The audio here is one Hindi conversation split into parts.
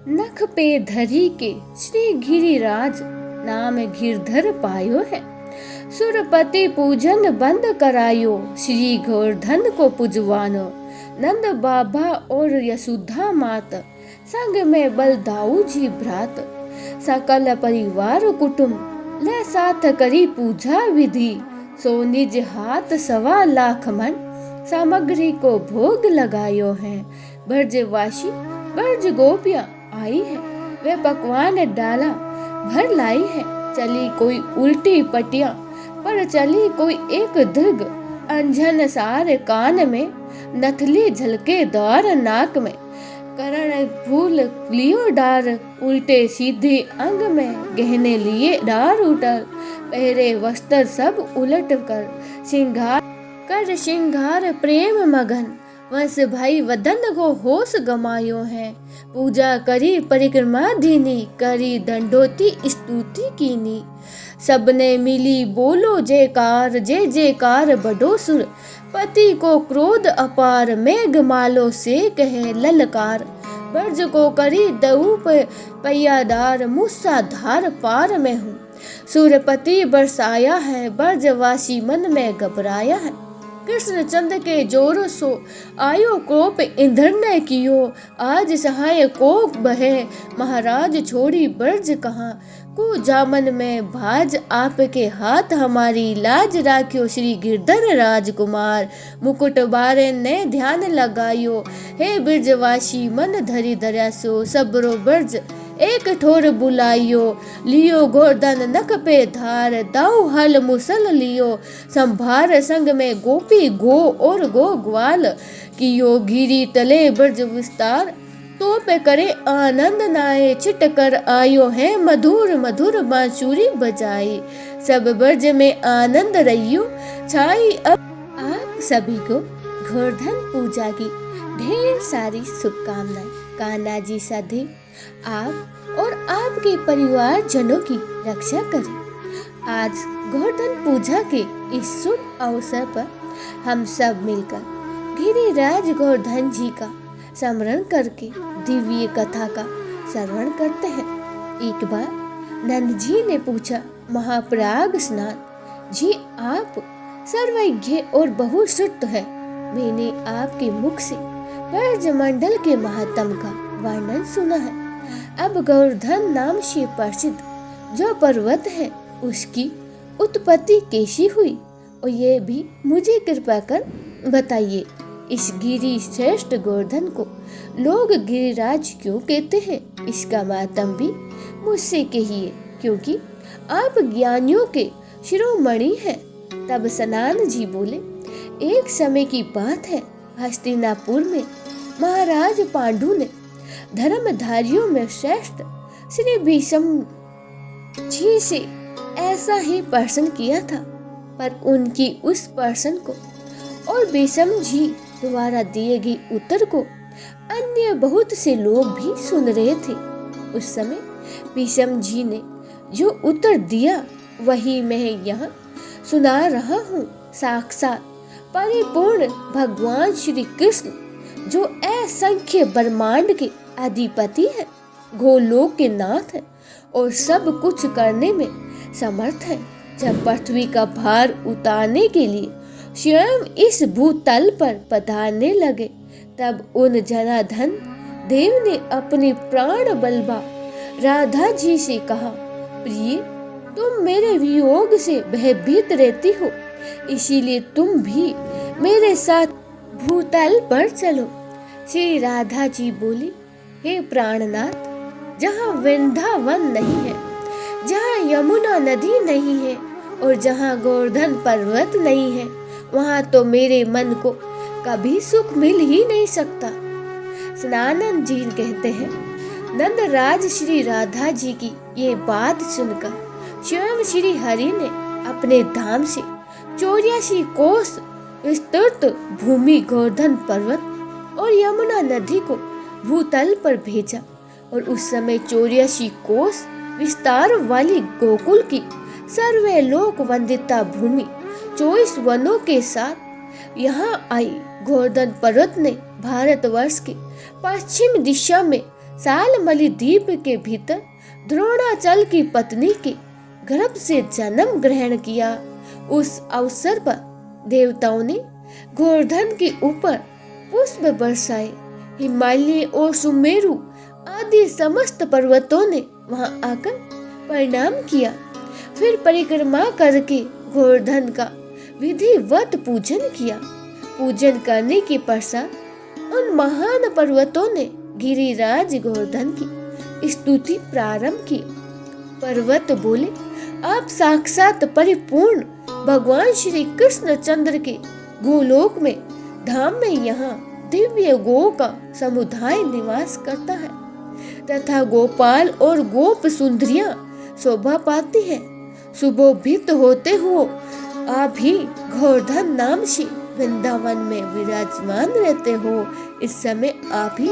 नख पे धरी के श्री गिरिराज नाम गिरधर पायो है। सुरपति पूजन बंद करायो श्री गोवर्धन को पुजवानो। नंद बाबा और यशोदा मात संग में बलदाऊ जी भ्रात। सकल परिवार कुटुंब ले साथ करी पूजा विधि। सो निज हाथ 1.25 मन सामग्री को भोग लगायो है। ब्रजवासी ब्रज गोपियाँ आई है, वे पकवान डाला भर लाई है। चली कोई उल्टी पटिया पर चली कोई एक दीर्घ। अंजन सार कान में नथली झलके द्वार नाक में। करण फूल लियो डार उल्टे सीधे अंग में। गहने लिए डार उठल पहरे वस्त्र सब उलट कर श्रृंगार प्रेम मगन। वंश भाई वदन को होश गमायो है। पूजा करी परिक्रमा दीनी करी दंडोती स्तुति कीनी। सबने मिली बोलो जयकार जय जयकार बड़ो सुर। पति को क्रोध अपार मेघ मालो से कहे ललकार। ब्रज को करी दऊ पैयादार मूसाधार पार में हूँ। सूर्यपति बरसाया है ब्रजवासी मन में घबराया है। कृष्ण चंद्र के जोर सो आयो कोप इंद्र ने कियो। आज सहाय कोप बहे महाराज छोड़ी ब्रज कहाँ। को जामन में भाज आपके हाथ हमारी लाज राख्यो श्री गिरधर राजकुमार। मुकुट बारे ने ध्यान लगायो हे ब्रजवासी मन धरी दर्यासो। सबरो ब्रज एक ठोर बुलाइयो लियो गोवर्धन नख पे धार। दाऊ हल मुसल लियो संभार संग में गोपी गो और गो ग्वाल। कियो गिरी तले ब्रज विस्तार तो पे करे आनंद नाये। छिट कर आयो है मधुर मधुर बांसुरी बजाई। सब ब्रज में आनंद रहियो छाई। अब आप सभी को गोवर्धन पूजा की ढेर सारी शुभकामनाएं। कान्हा जी सदैव आप और आपके परिवार जनों की रक्षा करें। आज गोवर्धन पूजा के इस शुभ अवसर पर हम सब मिलकर गिरिराज गोवर्धन जी का स्मरण करके दिव्य कथा का श्रवण करते हैं। एक बार नंद जी ने पूछा, महाप्राग स्नान जी आप सर्वज्ञ और बहुश्रुत है। मैंने आपके मुख से ब्रजमंडल के महात्म का वर्णन सुना है। अब गोवर्धन नाम से प्रसिद्ध जो पर्वत है उसकी उत्पत्ति कैसी हुई और ये भी मुझे कृपा कर बताइए। इस गिरि श्रेष्ठ गोवर्धन को लोग गिरिराज क्यों कहते हैं, इसका मातम भी मुझसे कहिए, क्योंकि आप ज्ञानियों के शिरोमणि हैं। तब सनान जी बोले, एक समय की बात है, हस्तिनापुर में महाराज पांडु ने धर्मधारियों में श्रेष्ठ श्री भीष्म जी से ऐसा ही प्रश्न किया था, पर उनकी उस प्रश्न को और भीष्म जी द्वारा दिए गए उत्तर को अन्य बहुत से लोग भी सुन रहे थे। उस समय भीष्म जी ने जो उत्तर दिया वही मैं यहाँ सुना रहा हूँ। साक्षात परिपूर्ण भगवान श्री कृष्ण जो असंख्य ब्रह्मांड के अधिपति है, गोलोक के नाथ है और सब कुछ करने में समर्थ है, जब पृथ्वी का भार उतारने के लिए स्वयं इस भूतल पर पधारने लगे, तब उन जनार्दन देव ने अपने प्राण बलवा राधा जी से कहा, प्रिय तुम मेरे वियोग से भयभीत रहती हो, इसीलिए तुम भी मेरे साथ भूतल पर चलो। श्री राधा जी बोली, हे प्राणनाथ, जहाँ वृंदावन नहीं है, जहाँ यमुना नदी नहीं है और जहाँ गोवर्धन पर्वत नहीं है, वहाँ तो मेरे मन को कभी सुख मिल ही नहीं सकता। सनानंद जी कहते हैं, नंदराज श्री राधा जी की ये बात सुनकर स्वयं श्री हरि ने अपने धाम से 84 कोस विस्तृत भूमि गोवर्धन पर्वत और यमुना नदी को भूतल पर भेजा और उस समय 84 कोस विस्तार वाली गोकुल की सर्वलोक वंदिता भूमि 24 वनों के साथ यहाँ आई। गोवर्धन पर्वत ने भारतवर्ष के पश्चिम दिशा में सालमली द्वीप के भीतर द्रोणाचल की पत्नी के गर्भ से जन्म ग्रहण किया। उस अवसर पर देवताओं ने गोवर्धन के ऊपर पुष्प बरसाए। हिमालय और सुमेरु आदि समस्त पर्वतों ने वहां आकर प्रणाम किया। फिर परिक्रमा करके गोवर्धन का विधिवत पूजन किया। पूजन करने के पश्चात उन महान पर्वतों ने गिरिराज गोवर्धन की स्तुति प्रारंभ की। पर्वत बोले, आप साक्षात परिपूर्ण भगवान श्री कृष्ण चंद्र के गोलोक में धाम में यहाँ दिव्य गो का समुदाय निवास करता है तथा गोपाल और गोप सुंदरियां शोभा पाती हैं। सुशोभित होते हुए आप ही गोवर्धन नाम से वृंदावन में विराजमान रहते हो। इस समय आप ही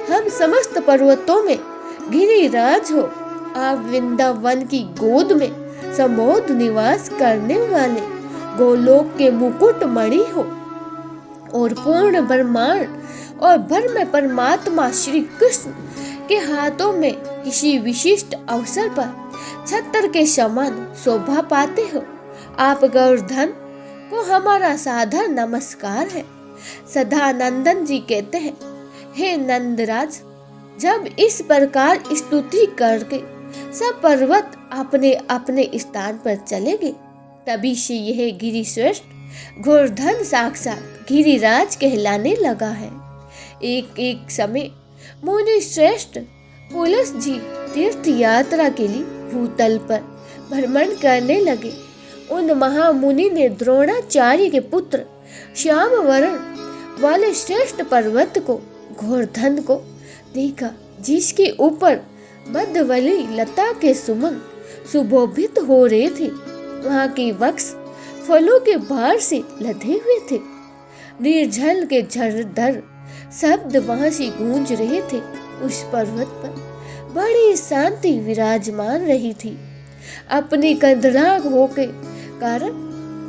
हम समस्त पर्वतों में गिरिराज हो। आप वृंदावन की गोद में समोद निवास करने वाले गोलोक के मुकुट मणि हो और पूर्ण ब्रह्मांड और ब्रह्म परमात्मा श्री कृष्ण के हाथों में किसी विशिष्ट अवसर पर छत्र के समान शोभा पाते हो। आप गोवर्धन को हमारा सादर नमस्कार है। सदानंदन जी कहते हैं, हे नंदराज, जब इस प्रकार स्तुति करके सब पर्वत अपने अपने स्थान पर चले गए, तभी से यह गिरिश्रेष्ठ गोवर्धन साक्षात गिरिराज कहलाने लगा है। एक समय मुनि श्रेष्ठ पुलस जी तीर्थ यात्रा के लिए भूतल पर भ्रमण करने लगे। उन महामुनि ने द्रोणाचार्य के पुत्र श्याम वर्ण वाले श्रेष्ठ पर्वत को गोवर्धन को देखा, जिसके ऊपर मध्यवली लता के सुमन सुशोभित हो रहे थे। वहां के वृक्ष फलों के भार से लदे हुए थे। निर्जल के झरझर शब्द वहां से गूंज रहे थे। उस पर्वत पर बड़ी शांति विराजमान रही थी। अपने कंदराग होके कारण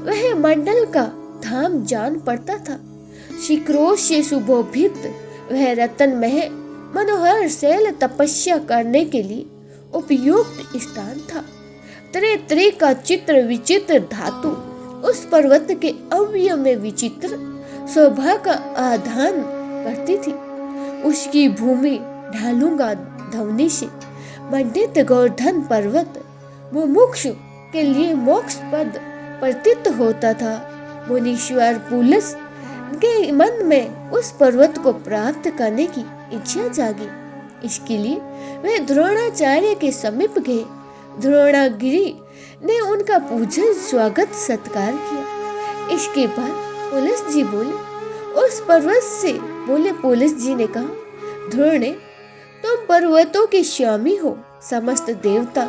वह मंडल का धाम जान पड़ता था। शिखरों से सुशोभित वह रत्नमय मनोहर शैल तपस्या करने के लिए उपयुक्त स्थान था। तरह तरह का चित्र विचित्र धातु उस पर्वत के अवयव में विचित्र शोभा का आधान करती थी। उसकी भूमि ढालूंगा ध्वनि से मंडित गोवर्धन पर्वत मुमुक्षु के लिए मोक्ष पद प्रतीत होता था। मुनीश्वर पुलस के मन में उस पर्वत को प्राप्त करने की इच्छा जागी। इसके लिए वे द्रोणाचार्य के समीप गए। द्रोणागिरी ने उनका पूजन स्वागत सत्कार किया। इसके बाद पुलस जी बोले, उस पर्वत से बोले पुलस जी ने कहा, द्रोणे, तुम पर्वतों के स्वामी हो। समस्त देवता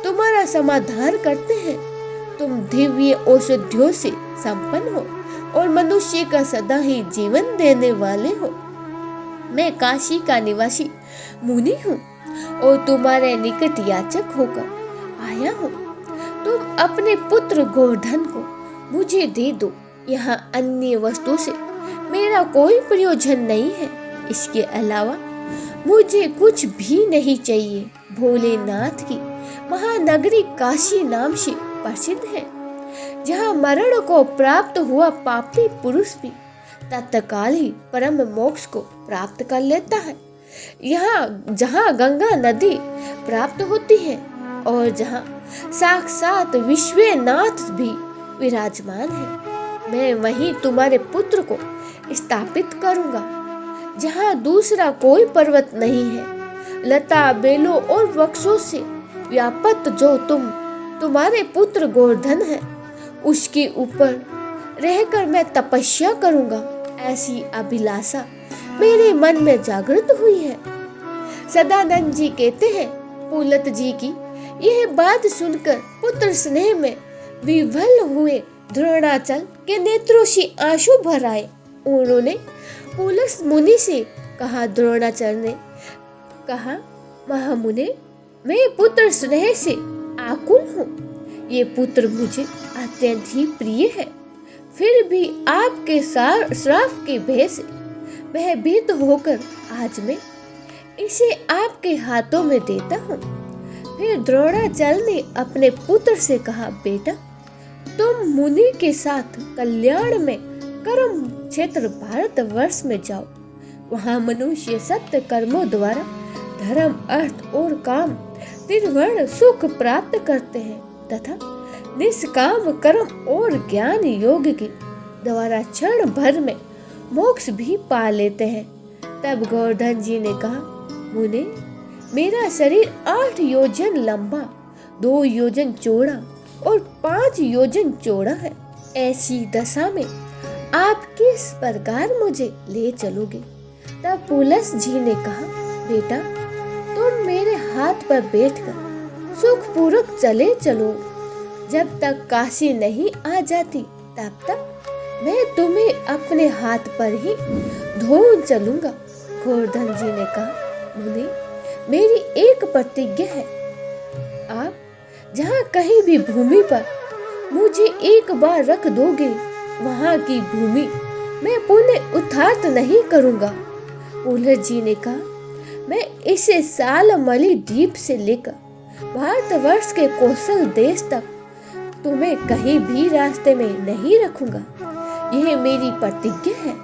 तुम्हारा समाधान करते हैं। तुम दिव्य औषधियों से संपन्न हो और मनुष्य का सदा ही जीवन देने वाले हो। मैं काशी का निवासी मुनि हूँ और तुम्हारे निकट याचक होकर आया हूँ। तुम अपने पुत्र गोवर्धन को मुझे दे दो। यहाँ अन्य वस्तु से मेरा कोई प्रयोजन नहीं है। इसके अलावा मुझे कुछ भी नहीं चाहिए। भोलेनाथ की महानगरी काशी नाम से प्रसिद्ध है, जहाँ मरण को प्राप्त हुआ पापी पुरुष भी तत्काल ही परम मोक्ष को प्राप्त कर लेता है। यहाँ जहाँ गंगा नदी प्राप्त होती है और जहाँ साक्षात विश्वनाथ भी विराजमान है, मैं वहीं तुम्हारे पुत्र को स्थापित करूंगा। जहाँ दूसरा कोई पर्वत नहीं है, लता बेलों और वृक्षों से व्याप्त जो तुम्हारे पुत्र गोवर्धन है, उसके ऊपर रहकर मैं तपस्या करूंगा। ऐसी अभिलाषा मेरे मन में जागृत हुई है। सदानंद जी कहते हैं, पुलत जी की यह बात सुनकर पुत्र स्नेह में विह्वल हुए द्रोणाचल के नेत्रों से आंसू भर आए। उन्होंने पुलस मुनि से कहा, द्रोणाचार्य ने कहा, महामुने, मैं पुत्र स्नेह से आकुल हूँ। ये पुत्र मुझे अत्यंत ही प्रिय है। फिर भी आपके श्राप के भय से भयभीत होकर आज मैं इसे आपके हाथों में देता हूँ। फिर द्रोणाचार्य ने अपने पुत्र से कहा, बेटा तुम मुनि के साथ कल्याण में कर्म क्षेत्र भारतवर्ष में जाओ। वहाँ मनुष्य सत्य कर्मों द्वारा धर्म, अर्थ और काम त्रिवर्ण सुख प्राप्त करते हैं तथा निष्काम कर्म और ज्ञान योग के द्वारा क्षण भर में मोक्ष भी पा लेते हैं। तब गोवर्धन जी ने कहा, मुने मेरा शरीर 8 योजन लंबा, 2 योजन चौड़ा और 5 योजन चौड़ा है। ऐसी दशा में आप किस प्रकार मुझे ले चलोगे? तब पुलस जी ने कहा, बेटा तुम मेरे हाथ पर बैठकर सुखपूर्वक चले चलो। जब तक काशी नहीं आ जाती तब तक मैं तुम्हें अपने हाथ पर ही धो चलूंगा। गोवर्धन जी ने कहा, मुनि मेरी एक प्रतिज्ञा है, आप जहाँ कहीं भी भूमि पर मुझे एक बार रख दोगे वहाँ की भूमि मैं पुनः उठात नहीं करूँगा। पुलस जी ने कहा, मैं इसे सालमली द्वीप से लेकर भारतवर्ष के कौशल देश तक तुम्हें कहीं भी रास्ते में नहीं रखूंगा। यह मेरी प्रतिज्ञा है।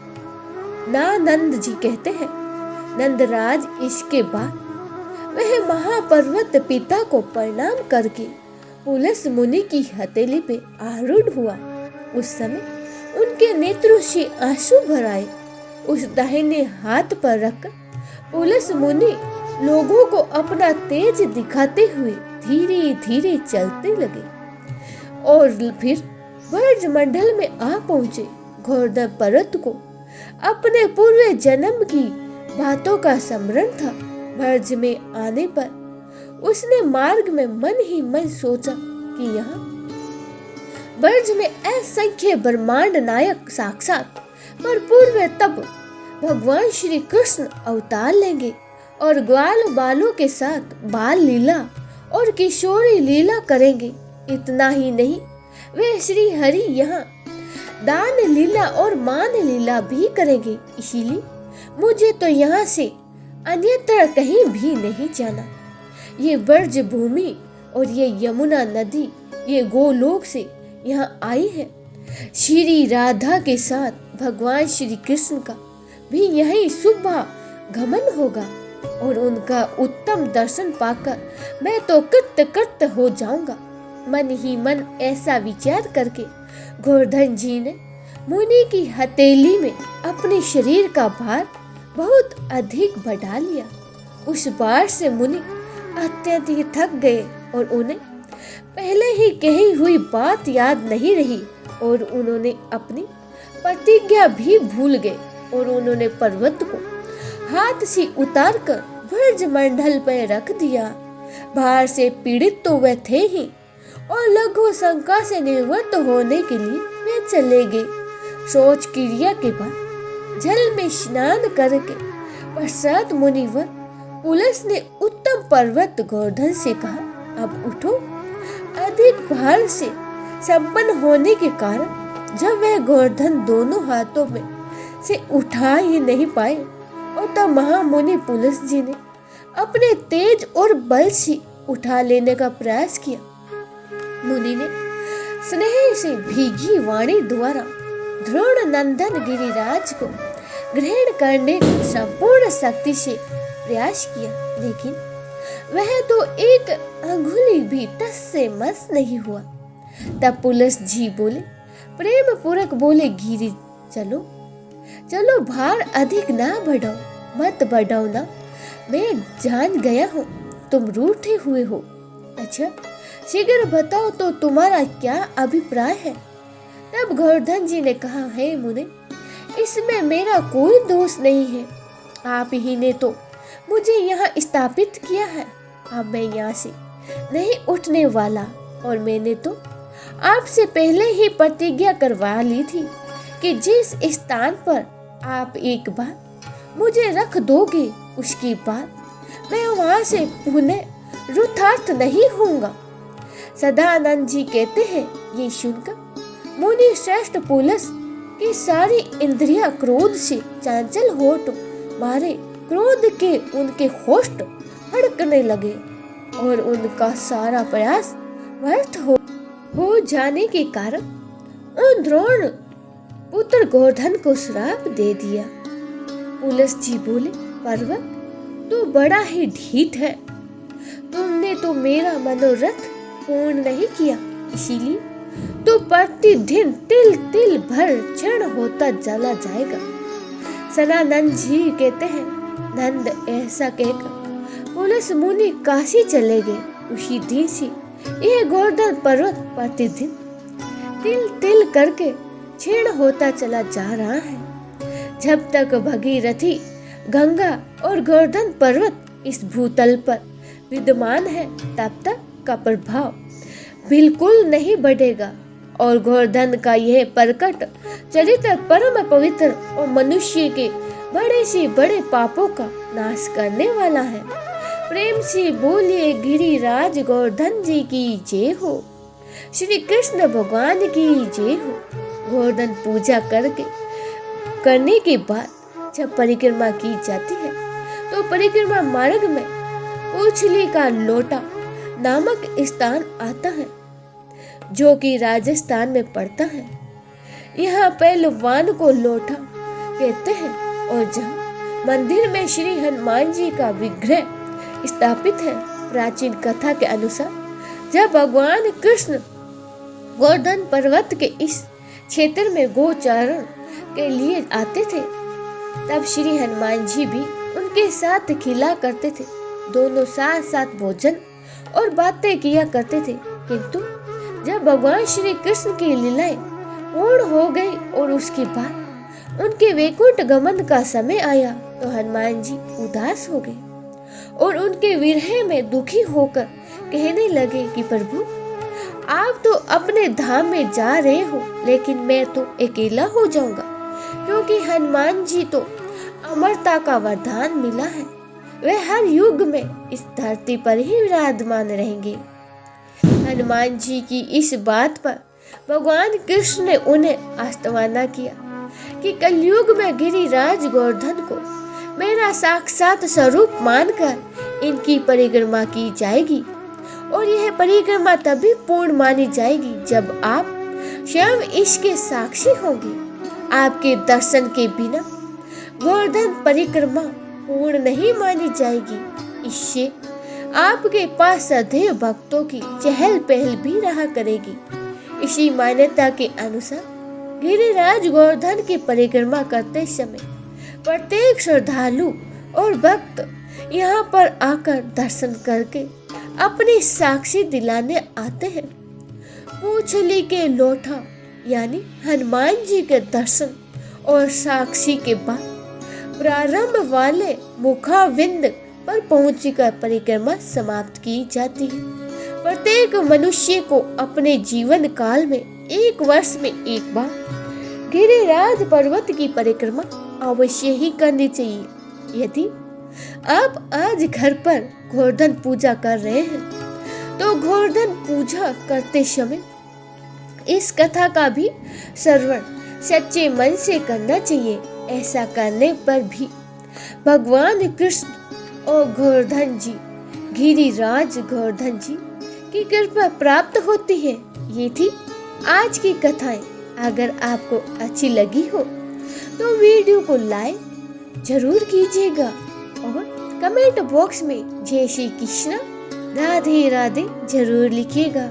ना नंद जी कहते हैं, नंदराज इसके बाद वह महापर्वत पिता को प्रणाम करके पुलस मुनि की हथेली पे आरूढ़ हुआ। उस समय उनके नेत्रों से आंसू भर आए। उस दाहिने हाथ पर रखकर पुलस मुनि लोगों को अपना तेज दिखाते हुए धीरे धीरे चलते लगे और फिर ब्रज मंडल में आ पहुंचे। गोवर्धन पर्वत को अपने पूर्व जन्म की बातों का स्मरण था। ब्रज में आने पर उसने मार्ग में मन ही मन सोचा कि यहाँ ब्रज में असंख्य ब्रह्मांड नायक साक्षात पर पूर्व तब भगवान श्री कृष्ण अवतार लेंगे और ग्वाल बालों के साथ बाल लीला और किशोरी लीला करेंगे। इतना ही नहीं, वे श्री हरि यहाँ दान लीला और मान लीला भी करेंगे। इसीलिए मुझे तो यहाँ से अन्यत्र कहीं भी नहीं जाना। ये ब्रज भूमि और ये यमुना नदी ये गोलोक से यहाँ आई है। श्री राधा के साथ भगवान श्री कृष्ण का भी यही सुबह गमन होगा और उनका उत्तम दर्शन पाकर मैं तो कृत कृत हो जाऊंगा। मन ही मन ऐसा विचार करके गोवर्धन जी ने मुनि की हथेली में अपने शरीर का भार बहुत अधिक बढ़ा लिया। उस बार से मुनि अत्यधिक थक गए और उन्हें पहले ही कही हुई बात याद नहीं रही और उन्होंने अपनी प्रतिज्ञा भी भूल गए और उन्होंने पर्वत को हाथ से उतारकर ब्रज मंडल पर रख दिया। भार से पीड़ित तो वे थे ही और लघु शंका से निवृत्त होने के लिए वे चले गए। शौच क्रिया के बाद जल में स्नान करके पश्चात मुनिवर पुलस ने उत्तम पर्वत गोवर्धन से कहा, अब उठो। अधिक भार से संपन्न होने के कारण जब वह गोवर्धन दोनों हाथों में से उठा ही नहीं पाए और तब महामुनि पुलस जी ने अपने तेज और बल से उठा लेने का प्रयास किया। मुनि ने स्नेह से भीगी वाणी द्वारा द्रोण नंदन गिरिराज को ग्रहण करने को संपूर्ण शक्ति से प्रयास किया, लेकिन वह तो एक अंगुली भी टस से मस नहीं हुआ। तब पुलस जी बोले, प्रेम पूर्वक बोले, गिरि चलो चलो, भार अधिक ना बढ़ाओ, मत बढ़ाओ ना। मैं जान गया हूँ तुम रूठे हुए हो। अच्छा शीघ्र बताओ तो तुम्हारा क्या अभिप्राय है? तब गोवर्धन जी ने कहा, हे मुने, इसमें मेरा कोई दोष नहीं है। आप ही ने तो मुझे यहाँ स्थापित किया है। अब मैं यहाँ से नहीं उठने वाला और मैंने तो आपसे पहले ही प्रतिज्ञा करवा ली थी कि जिस स्थान पर आप एक बार मुझे रख दोगे उसके बाद मैं वहाँ से पुनः रुथार्थ नहीं होऊंगा। सदानंद जी कहते हैं, ये सुनकर मुनि श्रेष्ठ पुलस की सारी इंद्रियां क्रोध से चांचल होठ मारे क्रोध के उनके होष्ठ फड़कने लगे और उनका सारा प्रयास व्यर्थ हो जाने के कारण उन द्रोण पुत्र गोवर्धन को श्राप दे दिया। पुलस जी बोले, पर्वत तू बड़ा ही ढीठ है, तुमने तो मेरा मनोरथ पूर्ण नहीं किया, इसीलिए तो प्रतिदिन तिल तिल भर क्षण होता चला जाएगा। सनानंद जी कहते हैं, नंद ऐसा कहकर पुलस मुनि काशी चले गए। उसी दिन से यह गोवर्धन पर्वत प्रतिदिन तिल तिल करके क्षीण होता चला जा रहा है। जब तक भगीरथी गंगा और गोवर्धन पर्वत इस भूतल पर विद्यमान है, तब तक का प्रभाव बिल्कुल नहीं बढ़ेगा और गोवर्धन का यह प्रकट चरित्र परम पवित्र और मनुष्य के बड़े से बड़े पापों का नाश करने वाला है। प्रेम से बोलिए गिरिराज गोवर्धन जी की जय हो, श्री कृष्ण भगवान की जय हो। गोवर्धन पूजा करने के बाद जब परिक्रमा की जाती है तो परिक्रमा मार्ग में पूछली का लोटा नामक स्थान आता है, जो कि राजस्थान में पड़ता है। यहाँ पहलवान को लोटा कहते हैं और जहाँ मंदिर में श्री हनुमान जी का विग्रह स्थापित है। प्राचीन कथा के अनुसार जब भगवान कृष्ण गोवर्धन पर्वत के इस क्षेत्र में गोचारण के लिए आते थे, तब श्री हनुमान जी भी उनके साथ खिला करते थे। दोनों साथ साथ भोजन और बातें किया करते थे। किंतु जब भगवान श्री कृष्ण की लीलाएं पूर्ण हो गई और उसके बाद उनके वैकुंठ गमन का समय आया तो हनुमान जी उदास हो गए और उनके विरह में दुखी होकर कहने लगे कि प्रभु, आप तो अपने धाम में जा रहे हो, लेकिन मैं तो अकेला हो जाऊंगा, क्योंकि हनुमान जी तो अमरता का वरदान मिला है। वे हर युग में इस धरती पर ही विराजमान रहेंगे। हनुमान जी की इस बात पर भगवान कृष्ण ने उन्हें आश्वासन किया कि कलयुग में गिरिराज गोवर्धन को मेरा साक्षात स्वरूप मानकर इनकी परिक्रमा की जाएगी और यह परिक्रमा तभी पूर्ण मानी जाएगी जब आप स्वयं इसके साक्षी होंगे। आपके दर्शन के बिना गोवर्धन परिक्रमा पूर्ण नहीं मानी जाएगी। इससे आपके पास सदैव भक्तों की चहल पहल भी रहा करेगी। इसी मान्यता के अनुसार गिरिराज गोवर्धन की परिक्रमा करते समय प्रत्येक श्रद्धालु और भक्त यहाँ पर आकर दर्शन करके अपनी साक्षी दिलाने आते हैं। पूछली के लोटा यानी हनुमान जी के दर्शन और साक्षी के बाद प्रारंभ वाले मुखाविंद पर पहुंचकर परिक्रमा समाप्त की जाती है। प्रत्येक मनुष्य को अपने जीवन काल में एक वर्ष में एक बार गिरिराज पर्वत की परिक्रमा अवश्य ही करनी चाहिए। यदि आप आज घर पर गोवर्धन पूजा कर रहे हैं तो गोवर्धन पूजा करते समय इस कथा का भी श्रवण सच्चे मन से करना चाहिए। ऐसा करने पर भी भगवान कृष्ण और गोवर्धन जी, गिरिराज गोवर्धन जी की कृपा प्राप्त होती है। ये थी आज की कथाएं। अगर आपको अच्छी लगी हो तो वीडियो को लाइक जरूर कीजिएगा और कमेंट बॉक्स में जय श्री कृष्ण राधे राधे जरूर लिखिएगा।